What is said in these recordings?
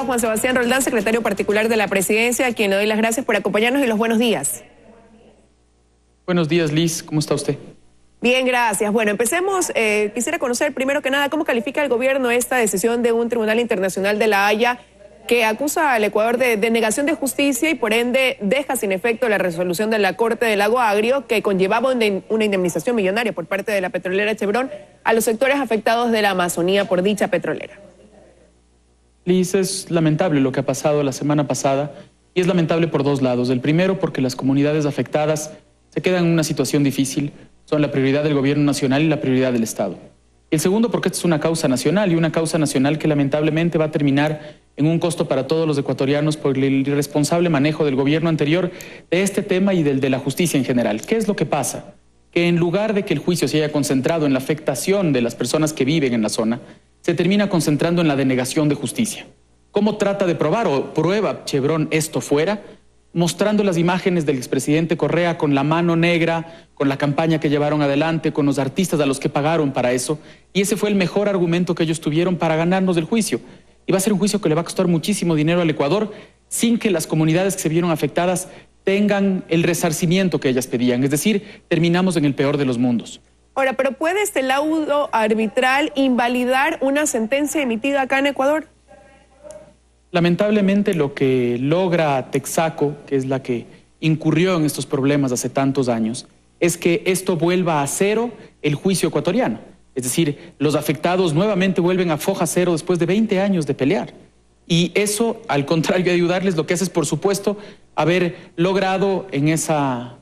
Juan Sebastián Roldán, secretario particular de la Presidencia, a quien le doy las gracias por acompañarnos y los buenos días. Buenos días, Liz. ¿Cómo está usted? Bien, gracias. Bueno, empecemos. Quisiera conocer primero que nada cómo califica el gobierno esta decisión de un tribunal internacional de La Haya que acusa al Ecuador de negación de justicia y por ende deja sin efecto la resolución de la Corte del Lago Agrio que conllevaba una indemnización millonaria por parte de la petrolera Chevron a los sectores afectados de la Amazonía por dicha petrolera. Liz, es lamentable lo que ha pasado la semana pasada y es lamentable por dos lados. El primero, porque las comunidades afectadas se quedan en una situación difícil, son la prioridad del gobierno nacional y la prioridad del Estado. Y el segundo, porque esta es una causa nacional y una causa nacional que lamentablemente va a terminar en un costo para todos los ecuatorianos por el irresponsable manejo del gobierno anterior de este tema y del de la justicia en general. ¿Qué es lo que pasa? Que en lugar de que el juicio se haya concentrado en la afectación de las personas que viven en la zona, se termina concentrando en la denegación de justicia. ¿Cómo trata de probar o prueba Chevron esto fuera? Mostrando las imágenes del expresidente Correa con la mano negra, con la campaña que llevaron adelante, con los artistas a los que pagaron para eso. Y ese fue el mejor argumento que ellos tuvieron para ganarnos el juicio. Y va a ser un juicio que le va a costar muchísimo dinero al Ecuador sin que las comunidades que se vieron afectadas tengan el resarcimiento que ellas pedían. Es decir, terminamos en el peor de los mundos. Ahora, ¿pero puede este laudo arbitral invalidar una sentencia emitida acá en Ecuador? Lamentablemente lo que logra Texaco, que es la que incurrió en estos problemas hace tantos años, es que esto vuelva a cero el juicio ecuatoriano. Es decir, los afectados nuevamente vuelven a foja cero después de 20 años de pelear. Y eso, al contrario de ayudarles, lo que hace es, por supuesto, haber logrado en esa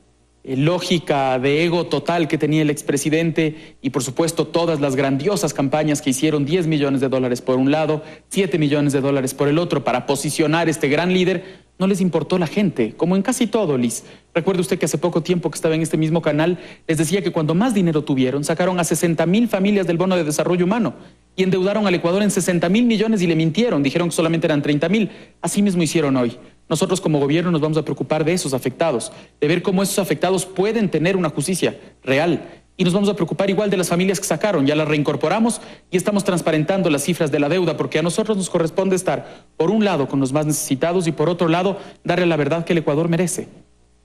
lógica de ego total que tenía el expresidente y, por supuesto, todas las grandiosas campañas que hicieron, 10 millones de dólares por un lado, 7 millones de dólares por el otro, para posicionar este gran líder, no les importó la gente, como en casi todo, Liz. Recuerde usted que hace poco tiempo que estaba en este mismo canal, les decía que cuando más dinero tuvieron, sacaron a 60.000 familias del bono de desarrollo humano y endeudaron al Ecuador en 60.000 millones y le mintieron, dijeron que solamente eran 30.000. Así mismo hicieron hoy. Nosotros como gobierno nos vamos a preocupar de esos afectados, de ver cómo esos afectados pueden tener una justicia real. Y nos vamos a preocupar igual de las familias que sacaron, ya las reincorporamos y estamos transparentando las cifras de la deuda, porque a nosotros nos corresponde estar, por un lado, con los más necesitados y por otro lado, darle la verdad que el Ecuador merece.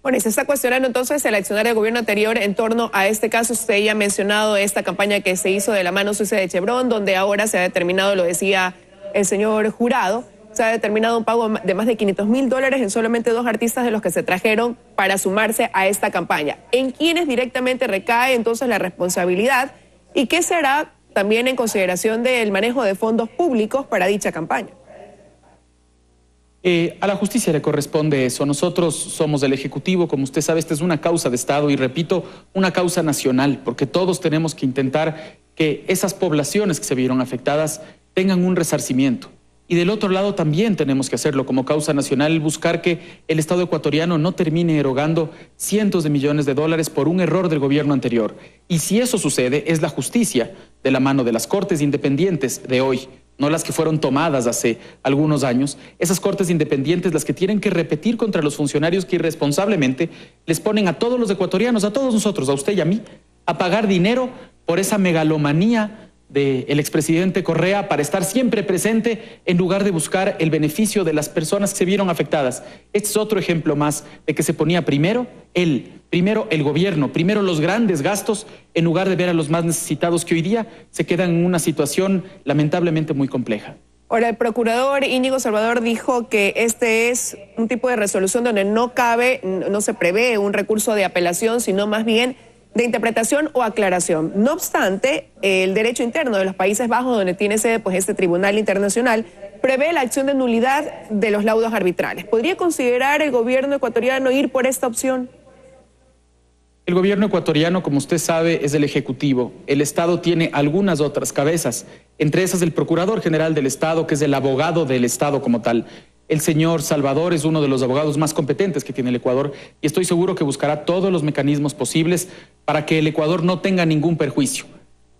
Bueno, y se está cuestionando entonces el accionar del gobierno anterior en torno a este caso. Usted ya ha mencionado esta campaña que se hizo de la mano sucia de Chevron, donde ahora se ha determinado, lo decía el señor Jurado, se ha determinado un pago de más de $500.000 en solamente 2 artistas de los que se trajeron para sumarse a esta campaña. ¿En quiénes directamente recae entonces la responsabilidad? ¿Y qué se hará también en consideración del manejo de fondos públicos para dicha campaña? A la justicia le corresponde eso. Nosotros somos el Ejecutivo, como usted sabe, esta es una causa de Estado y, repito, una causa nacional, porque todos tenemos que intentar que esas poblaciones que se vieron afectadas tengan un resarcimiento. Y del otro lado también tenemos que hacerlo como causa nacional, buscar que el Estado ecuatoriano no termine erogando cientos de millones de dólares por un error del gobierno anterior. Y si eso sucede, es la justicia, de la mano de las cortes independientes de hoy, no las que fueron tomadas hace algunos años, esas cortes independientes las que tienen que repetir contra los funcionarios que irresponsablemente les ponen a todos los ecuatorianos, a todos nosotros, a usted y a mí, a pagar dinero por esa megalomanía del expresidente Correa para estar siempre presente en lugar de buscar el beneficio de las personas que se vieron afectadas. Este es otro ejemplo más de que se ponía primero el gobierno, primero los grandes gastos, en lugar de ver a los más necesitados que hoy día se quedan en una situación lamentablemente muy compleja. Ahora, el procurador Íñigo Salvador dijo que este es un tipo de resolución donde no se prevé un recurso de apelación, sino más bien de interpretación o aclaración. No obstante, el derecho interno de los Países Bajos, donde tiene sede este tribunal internacional, prevé la acción de nulidad de los laudos arbitrales. ¿Podría considerar el gobierno ecuatoriano ir por esta opción? El gobierno ecuatoriano, como usted sabe, es el Ejecutivo. El Estado tiene algunas otras cabezas, entre esas el Procurador General del Estado, que es el abogado del Estado como tal. El señor Salvador es uno de los abogados más competentes que tiene el Ecuador y estoy seguro que buscará todos los mecanismos posibles para que el Ecuador no tenga ningún perjuicio.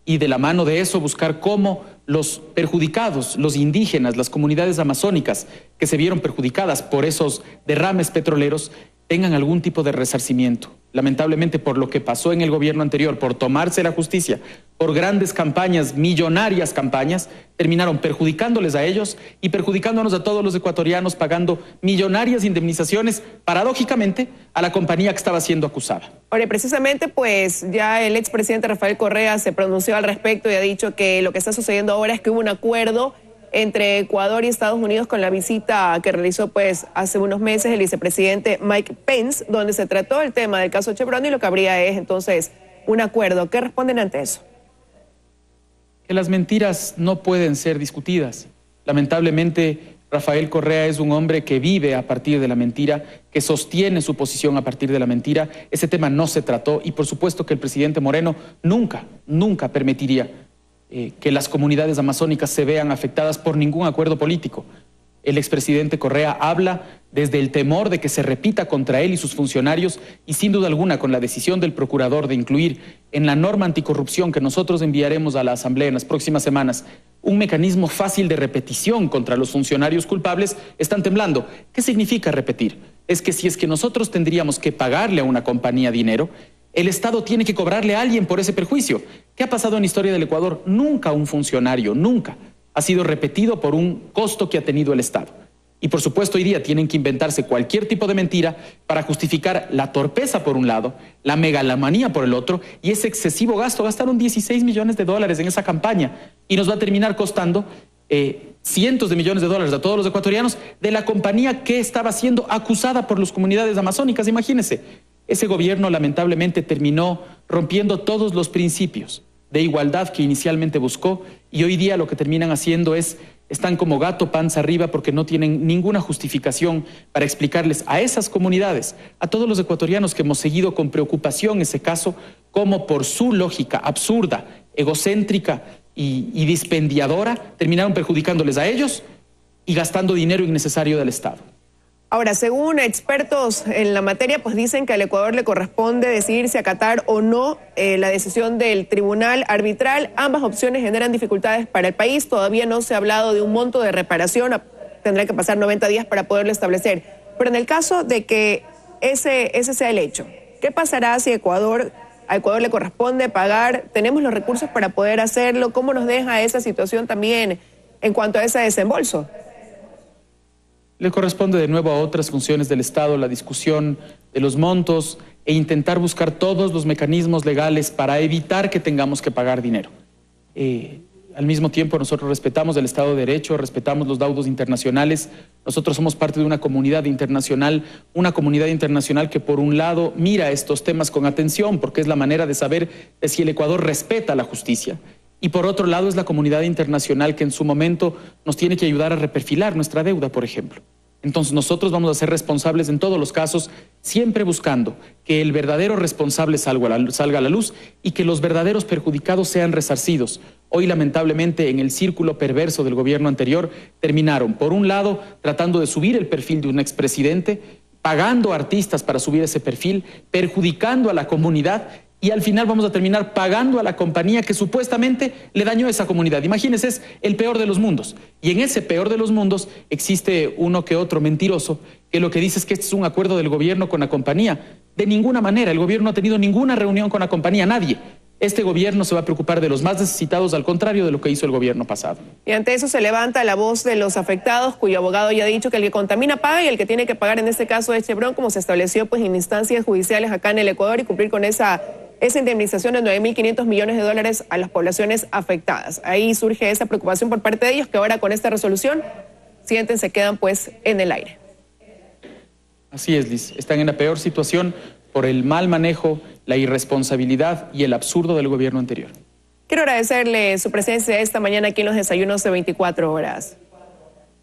Y de la mano de eso buscar cómo los perjudicados, los indígenas, las comunidades amazónicas que se vieron perjudicadas por esos derrames petroleros tengan algún tipo de resarcimiento. lamentablemente por lo que pasó en el gobierno anterior, por tomarse la justicia, por grandes campañas, millonarias campañas, terminaron perjudicándoles a ellos y perjudicándonos a todos los ecuatorianos, pagando millonarias indemnizaciones, paradójicamente, a la compañía que estaba siendo acusada. Ahora, precisamente, pues ya el expresidente Rafael Correa se pronunció al respecto y ha dicho que lo que está sucediendo ahora es que hubo un acuerdo entre Ecuador y Estados Unidos con la visita que realizó pues hace unos meses el vicepresidente Mike Pence, donde se trató el tema del caso Chevron y lo que habría es entonces un acuerdo. ¿Qué responden ante eso? Que las mentiras no pueden ser discutidas. Lamentablemente, Rafael Correa es un hombre que vive a partir de la mentira, que sostiene su posición a partir de la mentira. Ese tema no se trató y por supuesto que el presidente Moreno nunca permitiría que las comunidades amazónicas se vean afectadas por ningún acuerdo político. El expresidente Correa habla desde el temor de que se repita contra él y sus funcionarios y sin duda alguna con la decisión del procurador de incluir en la norma anticorrupción que nosotros enviaremos a la Asamblea en las próximas semanas un mecanismo fácil de repetición contra los funcionarios culpables, están temblando. ¿Qué significa repetir? Es que si es que nosotros tendríamos que pagarle a una compañía dinero, el Estado tiene que cobrarle a alguien por ese perjuicio. ¿Qué ha pasado en la historia del Ecuador? Nunca un funcionario, nunca ha sido repetido por un costo que ha tenido el Estado. Y por supuesto hoy día tienen que inventarse cualquier tipo de mentira para justificar la torpeza por un lado, la megalomanía por el otro y ese excesivo gasto. Gastaron 16 millones de dólares en esa campaña y nos va a terminar costando cientos de millones de dólares a todos los ecuatorianos de la compañía que estaba siendo acusada por las comunidades amazónicas. Imagínense, ese gobierno lamentablemente terminó rompiendo todos los principios de igualdad que inicialmente buscó y hoy día lo que terminan haciendo es, están como gato panza arriba porque no tienen ninguna justificación para explicarles a esas comunidades, a todos los ecuatorianos que hemos seguido con preocupación ese caso, cómo por su lógica absurda, egocéntrica y dispendiadora terminaron perjudicándoles a ellos y gastando dinero innecesario del Estado. Ahora, según expertos en la materia, pues dicen que al Ecuador le corresponde decidir si acatar o no la decisión del tribunal arbitral. Ambas opciones generan dificultades para el país. Todavía no se ha hablado de un monto de reparación. Tendrá que pasar 90 días para poderlo establecer. Pero en el caso de que ese sea el hecho, ¿qué pasará si a Ecuador le corresponde pagar? ¿Tenemos los recursos para poder hacerlo? ¿Cómo nos deja esa situación también en cuanto a ese desembolso? Le corresponde de nuevo a otras funciones del Estado la discusión de los montos e intentar buscar todos los mecanismos legales para evitar que tengamos que pagar dinero. Al mismo tiempo nosotros respetamos el Estado de Derecho, respetamos los laudos internacionales. Nosotros somos parte de una comunidad internacional que por un lado mira estos temas con atención porque es la manera de saber si el Ecuador respeta la justicia. Y por otro lado es la comunidad internacional que en su momento nos tiene que ayudar a reperfilar nuestra deuda, por ejemplo. Entonces nosotros vamos a ser responsables en todos los casos, siempre buscando que el verdadero responsable salga a la luz y que los verdaderos perjudicados sean resarcidos. Hoy lamentablemente en el círculo perverso del gobierno anterior terminaron, por un lado, tratando de subir el perfil de un expresidente, pagando a artistas para subir ese perfil, perjudicando a la comunidad. Y al final vamos a terminar pagando a la compañía que supuestamente le dañó a esa comunidad. Imagínense, es el peor de los mundos. Y en ese peor de los mundos existe uno que otro mentiroso que lo que dice es que este es un acuerdo del gobierno con la compañía. De ninguna manera, el gobierno no ha tenido ninguna reunión con la compañía, nadie. Este gobierno se va a preocupar de los más necesitados, al contrario de lo que hizo el gobierno pasado. Y ante eso se levanta la voz de los afectados, cuyo abogado ya ha dicho que el que contamina paga y el que tiene que pagar en este caso es Chevron, como se estableció pues en instancias judiciales acá en el Ecuador y cumplir con esa indemnización de 9.500 millones de dólares a las poblaciones afectadas. Ahí surge esa preocupación por parte de ellos que ahora con esta resolución se quedan pues en el aire. Así es, Liz. Están en la peor situación por el mal manejo, la irresponsabilidad y el absurdo del gobierno anterior. Quiero agradecerle su presencia esta mañana aquí en los desayunos de 24 horas.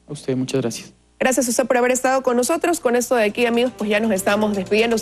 A usted, muchas gracias. Gracias a usted por haber estado con nosotros. Con esto de aquí, amigos, pues ya nos estamos despidiendo.